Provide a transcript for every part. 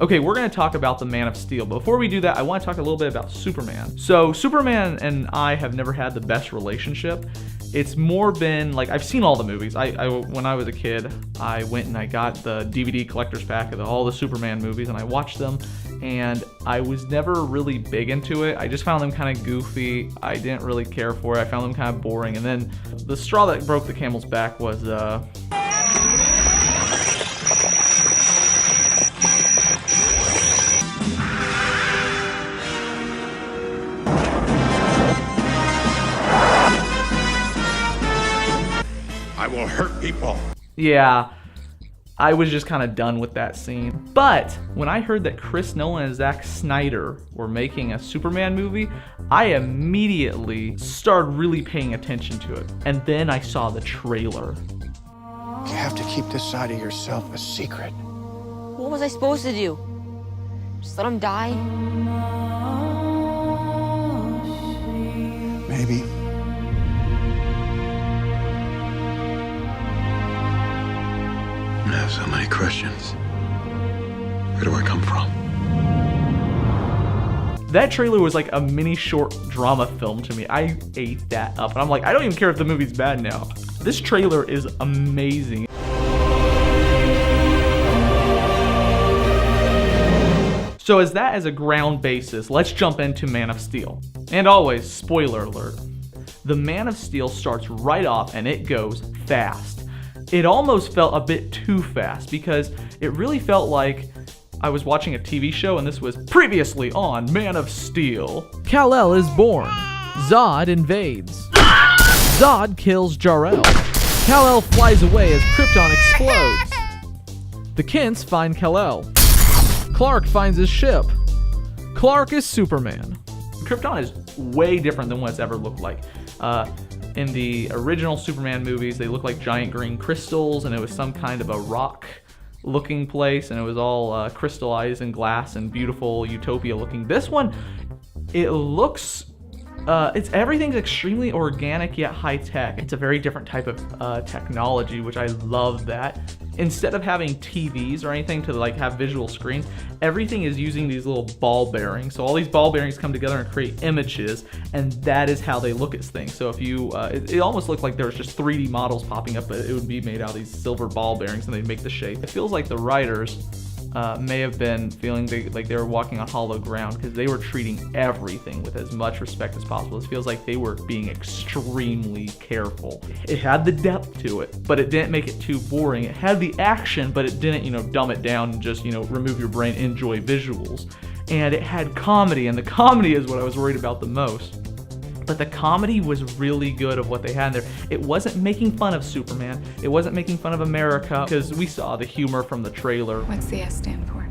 Okay, we're going to talk about the Man of Steel. But before we do that, I want to talk a little bit about Superman. So Superman and I have never had the best relationship. It's more been like, I've seen all the movies. When I was a kid, I went and I got the DVD collector's pack of all the Superman movies, and I watched them, and I was never really big into it. I just found them kind of goofy. I didn't really care for it. I found them kind of boring. And then the straw that broke the camel's back was I will hurt people. yeah, I was just kind of done with that scene. But when I heard that Chris Nolan and Zack Snyder were making a Superman movie, I immediately started really paying attention to it. And then I saw the trailer. You have to keep this side of yourself a secret. What was I supposed to do? Just let him die? Maybe. I have so many questions. Where do I come from? That trailer was like a mini short drama film to me. I ate that up. And I'm like, I don't even care if the movie's bad now. This trailer is amazing. So as a ground basis, let's jump into Man of Steel. And always, spoiler alert, the Man of Steel starts right off and it goes fast. It almost felt a bit too fast because it really felt like I was watching a TV show and this was previously on Man of Steel. Kal-El is born. Zod invades. Zod kills Jor-El. Kal-El flies away as Krypton explodes. The Kents find Kal-El. Clark finds his ship. Clark is Superman. Krypton is way different than what it's ever looked like. In the original Superman movies, they looked like giant green crystals, and it was some kind of a rock-looking place, and it was all crystallized in glass and beautiful utopia-looking. This one, it looks... everything's extremely organic yet high-tech. It's a very different type of technology, which I love that. Instead of having TVs or anything to like have visual screens, everything is using these little ball bearings. So all these ball bearings come together and create images, and that is how they look at things. So if you, it almost looked like there was just 3D models popping up, but it would be made out of these silver ball bearings, and they'd make the shape. It feels like the writers may have been feeling like they were walking on hollow ground because they were treating everything with as much respect as possible. It feels like they were being extremely careful. It had the depth to it, but it didn't make it too boring. It had the action, but it didn't, dumb it down and just, remove your brain, enjoy visuals. And it had comedy, and the comedy is what I was worried about the most. But the comedy was really good of what they had there. It wasn't making fun of Superman. It wasn't making fun of America, because we saw the humor from the trailer. What's the S stand for?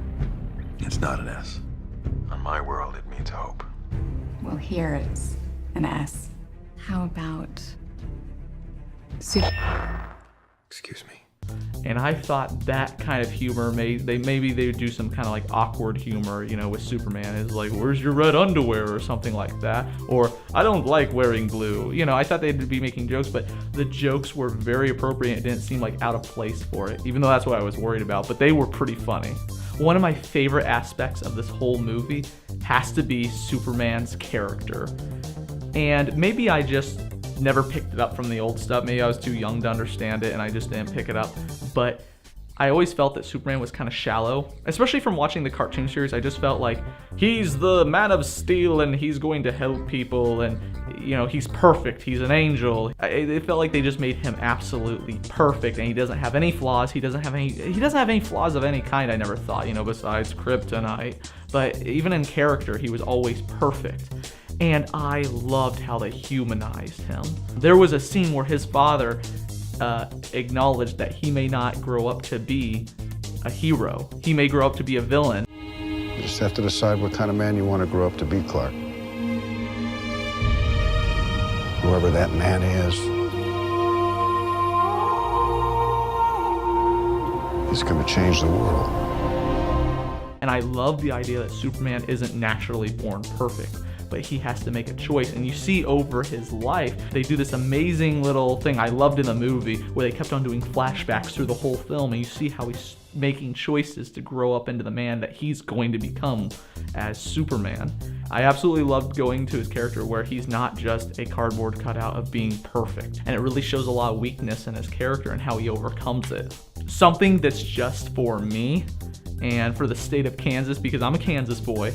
It's not an S. On my world, it means hope. Well, here it's an S. How about Excuse me. And I thought that kind of humor, maybe they would do some kind of like awkward humor, with Superman. Is like, where's your red underwear or something like that. Or, I don't like wearing blue. I thought they'd be making jokes, but the jokes were very appropriate. It didn't seem like out of place for it, even though that's what I was worried about. But they were pretty funny. One of my favorite aspects of this whole movie has to be Superman's character. And maybe I just never picked it up from the old stuff. Maybe I was too young to understand it and I just didn't pick it up. But I always felt that Superman was kind of shallow, especially from watching the cartoon series. I just felt like he's the Man of Steel and he's going to help people and he's perfect. He's an angel. It felt like they just made him absolutely perfect and he doesn't have any flaws. He doesn't have any flaws of any kind. I never thought, besides kryptonite. But even in character, he was always perfect. And I loved how they humanized him. There was a scene where his father acknowledged that he may not grow up to be a hero. He may grow up to be a villain. You just have to decide what kind of man you want to grow up to be, Clark. Whoever that man is, he's going to change the world. And I love the idea that Superman isn't naturally born perfect. but he has to make a choice. And you see over his life, they do this amazing little thing I loved in the movie where they kept on doing flashbacks through the whole film, and you see how he's making choices to grow up into the man that he's going to become as Superman. I absolutely loved going to his character where he's not just a cardboard cutout of being perfect, and it really shows a lot of weakness in his character and how he overcomes it. Something that's just for me and for the state of Kansas, because I'm a Kansas boy,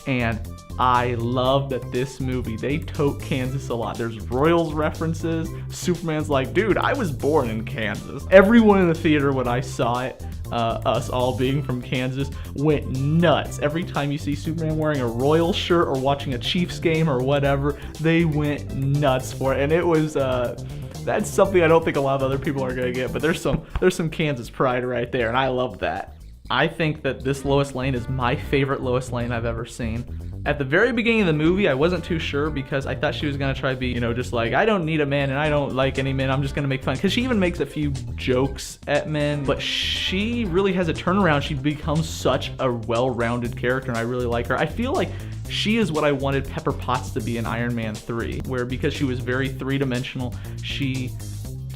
and I love that this movie, they tote Kansas a lot. There's Royals references. Superman's like, dude, I was born in Kansas. Everyone in the theater when I saw it, us all being from Kansas, went nuts. Every time you see Superman wearing a Royals shirt or watching a Chiefs game or whatever, they went nuts for it. And it was, that's something I don't think a lot of other people are gonna get, but there's some Kansas pride right there, and I love that. I think that this Lois Lane is my favorite Lois Lane I've ever seen. At the very beginning of the movie, I wasn't too sure because I thought she was gonna try to be, just like, I don't need a man and I don't like any men, I'm just gonna make fun. Because she even makes a few jokes at men, but she really has a turnaround. She becomes such a well-rounded character, and I really like her. I feel like she is what I wanted Pepper Potts to be in Iron Man 3, where because she was very three-dimensional, she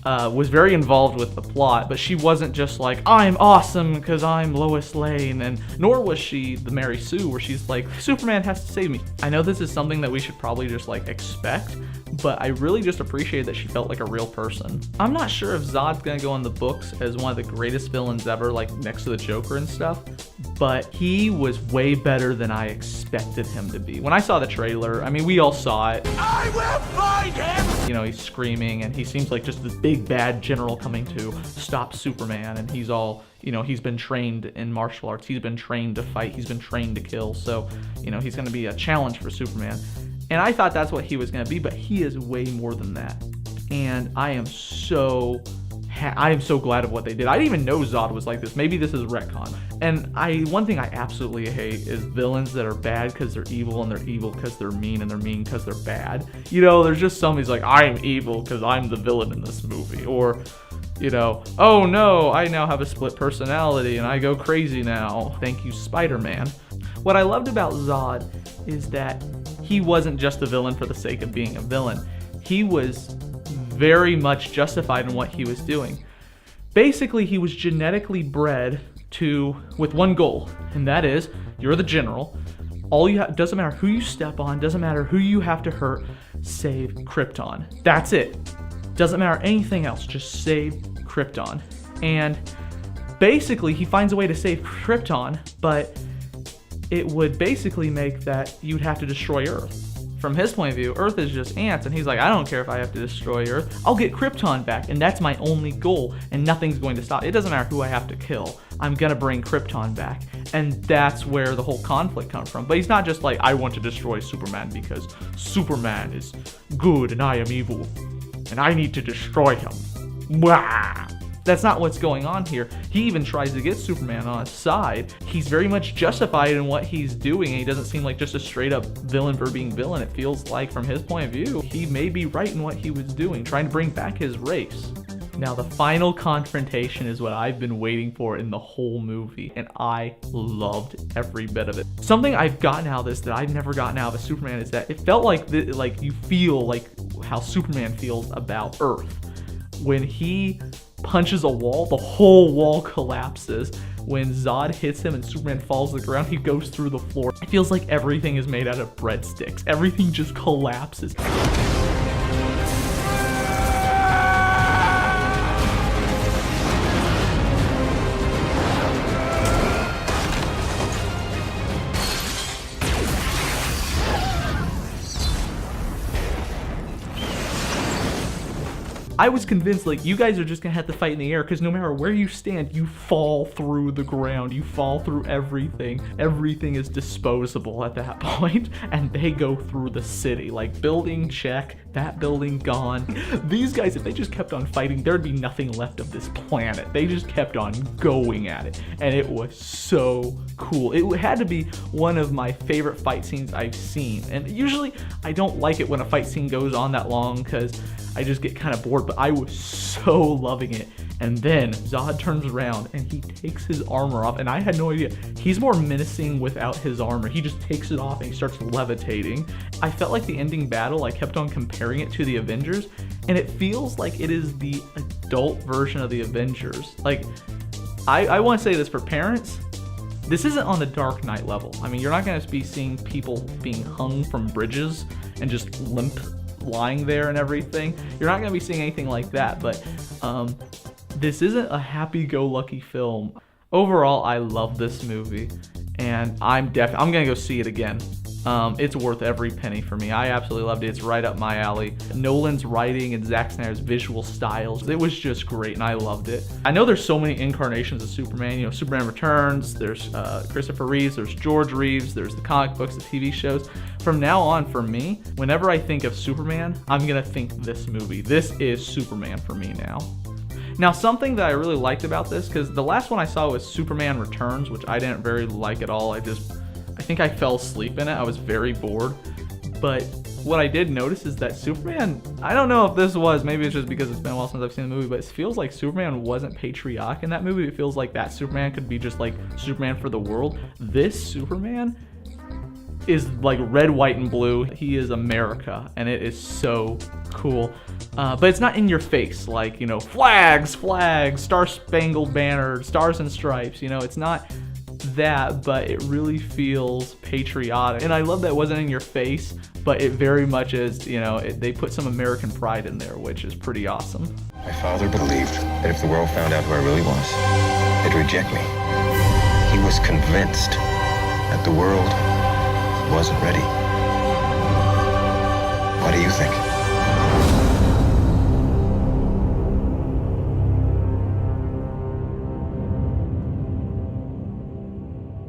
was very involved with the plot, but she wasn't just like, I'm awesome because I'm Lois Lane, and nor was she the Mary Sue where she's like, Superman has to save me. I know this is something that we should probably just like expect, but I really just appreciated that she felt like a real person. I'm not sure if Zod's gonna go in the books as one of the greatest villains ever, like next to the Joker and stuff, but he was way better than I expected him to be. When I saw the trailer, I mean, we all saw it. I will find him! He's screaming, and he seems like just this big bad general coming to stop Superman, and he's all, he's been trained in martial arts, he's been trained to fight, he's been trained to kill, so, he's gonna be a challenge for Superman. And I thought that's what he was gonna be, but he is way more than that. And I am so glad of what they did. I didn't even know Zod was like this. Maybe this is retcon. And one thing I absolutely hate is villains that are bad because they're evil, and they're evil because they're mean, and they're mean because they're bad. There's just somebody's like, I'm evil because I'm the villain in this movie. Or, oh no, I now have a split personality and I go crazy now. Thank you, Spider-Man. What I loved about Zod is that he wasn't just a villain for the sake of being a villain. He was very much justified in what he was doing. Basically, he was genetically bred with one goal, and that is, you're the general. Doesn't matter who you step on, doesn't matter who you have to hurt, save Krypton. That's it. Doesn't matter anything else, just save Krypton. And basically, he finds a way to save Krypton, but it would basically make that you'd have to destroy Earth. From his point of view, Earth is just ants, and he's like, I don't care if I have to destroy Earth. I'll get Krypton back, and that's my only goal, and nothing's going to stop. It doesn't matter who I have to kill. I'm gonna bring Krypton back. And that's where the whole conflict comes from. But he's not just like, I want to destroy Superman because Superman is good and I am evil, and I need to destroy him. Wah! That's not what's going on here. He even tries to get Superman on his side. He's very much justified in what he's doing, and he doesn't seem like just a straight up villain for being villain. It feels like, from his point of view, he may be right in what he was doing, trying to bring back his race. Now, the final confrontation is what I've been waiting for in the whole movie, and I loved every bit of it. Something I've gotten out of this that I've never gotten out of a Superman is that it felt like you feel like how Superman feels about Earth. When he punches a wall, the whole wall collapses. When Zod hits him and Superman falls to the ground, he goes through the floor. It feels like everything is made out of breadsticks. Everything just collapses. I was convinced, you guys are just gonna have to fight in the air, because no matter where you stand, you fall through the ground, you fall through everything. Everything is disposable at that point, and they go through the city. Building check, that building gone. These guys, if they just kept on fighting, there'd be nothing left of this planet. They just kept on going at it, and it was so cool. It had to be one of my favorite fight scenes I've seen, and usually I don't like it when a fight scene goes on that long, because I just get kind of bored. but I was so loving it. And then Zod turns around and he takes his armor off, and I had no idea. He's more menacing without his armor. He just takes it off and he starts levitating. I felt like the ending battle, I kept on comparing it to the Avengers, and it feels like it is the adult version of the Avengers. Like, I want to say this for parents, this isn't on the Dark Knight level. I mean, you're not going to be seeing people being hung from bridges and just limp lying there and everything. You're not going to be seeing anything like that, but this isn't a happy-go-lucky film. Overall, I love this movie, and I'm gonna go see it again. It's worth every penny for me. I absolutely loved it. It's right up my alley. Nolan's writing and Zack Snyder's visual styles, it was just great, and I loved it. I know there's so many incarnations of Superman. You know, Superman Returns, there's Christopher Reeves, there's George Reeves, there's the comic books, the TV shows. From now on, for me, whenever I think of Superman, I'm gonna think this movie. This is Superman for me now. Now, something that I really liked about this, because the last one I saw was Superman Returns, which I didn't very like at all. I think I fell asleep in it. I was very bored. But what I did notice is that Superman, I don't know if this was, maybe it's just because it's been a while since I've seen the movie, but it feels like Superman wasn't patriotic in that movie. It feels like that Superman could be just like Superman for the world. This Superman is like red, white, and blue. He is America, and it is so cool. But it's not in your face, like, you know, flags, star-spangled banner, stars and stripes. You know, it's not that, but it really feels patriotic. And I love that it wasn't in your face, but it very much is, you know, they put some American pride in there, which is pretty awesome. My father believed that if the world found out who I really was, they'd reject me. He was convinced that the world wasn't ready. What do you think?